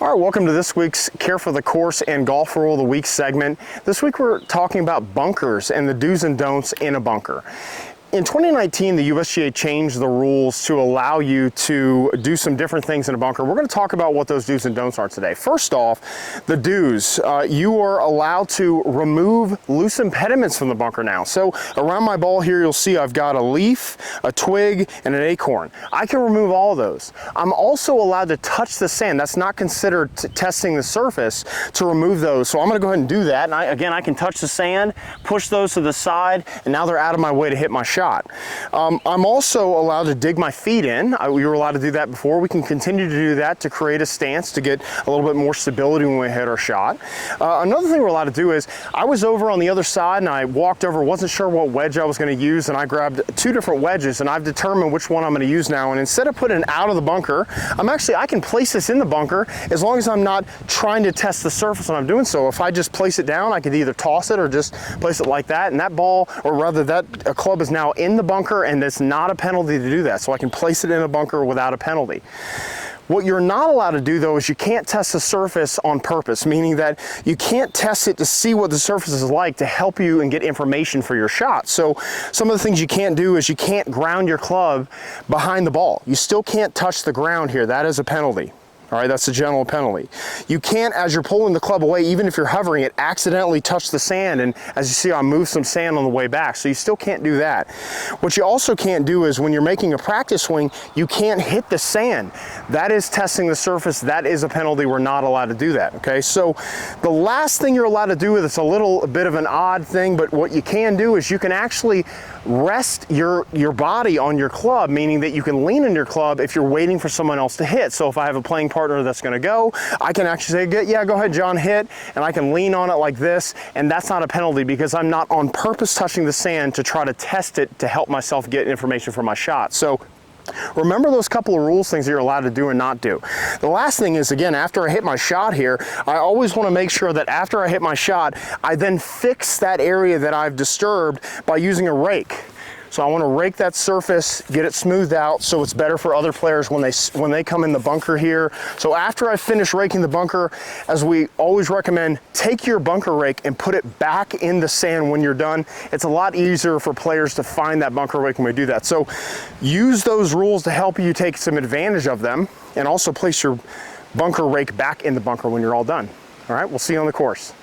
All right, welcome to this week's Care for the Course and Golf Rule of the Week segment. This week we're talking about bunkers and the do's and don'ts in a bunker. In 2019, the USGA changed the rules to allow you to do some different things in a bunker. We're going to talk about what those do's and don'ts are today. First off, the do's. You are allowed to remove loose impediments from the bunker now. So around my ball here, you'll see I've got a leaf, a twig, and an acorn. I can remove all of those. I'm also allowed to touch the sand. That's not considered testing the surface to remove those. So I'm going to go ahead and do that. And I can touch the sand, push those to the side, and now they're out of my way to hit my shot. I'm also allowed to dig my feet in. We were allowed to do that before. We can continue to do that to create a stance to get a little bit more stability when we hit our shot. Another thing we're allowed to do is, I was over on the other side and I walked over, wasn't sure what wedge I was going to use, and I grabbed two different wedges and I've determined which one I'm going to use now. And instead of putting it out of the bunker, I can place this in the bunker as long as I'm not trying to test the surface when I'm doing so. If I just place it down, I could either toss it or just place it like that, and that ball, or rather that club, is now in the bunker, and it's not a penalty to do that. So I can place it in a bunker without a penalty. What you're not allowed to do, though, is you can't test the surface on purpose, meaning that you can't test it to see what the surface is like to help you and get information for your shot. So some of the things you can't do is you can't ground your club behind the ball. You still can't touch the ground here. That is a penalty. All right, that's a general penalty. You can't, as you're pulling the club away, even if you're hovering it, accidentally touch the sand, and as you see, I moved some sand on the way back, so you still can't do that. What you also can't do is, when you're making a practice swing, you can't hit the sand. That is testing the surface. That is a penalty. We're not allowed to do that, okay? So the last thing you're allowed to do, it's a little bit of an odd thing, but what you can do is you can actually rest your body on your club, meaning that you can lean on your club if you're waiting for someone else to hit. So if I have a playing partner that's going to go, I can actually say, yeah, go ahead, John, hit, and I can lean on it like this, and that's not a penalty because I'm not on purpose touching the sand to try to test it to help myself get information for my shot. So remember those couple of rules, things that you're allowed to do and not do. The last thing is, again, after I hit my shot here, I always want to make sure that after I hit my shot, I then fix that area that I've disturbed by using a rake. So I want to rake that surface, get it smoothed out so it's better for other players when they come in the bunker here. So after I finish raking the bunker, as we always recommend, take your bunker rake and put it back in the sand when you're done. It's a lot easier for players to find that bunker rake when we do that. So use those rules to help you take some advantage of them, and also place your bunker rake back in the bunker when you're all done. All right, we'll see you on the course.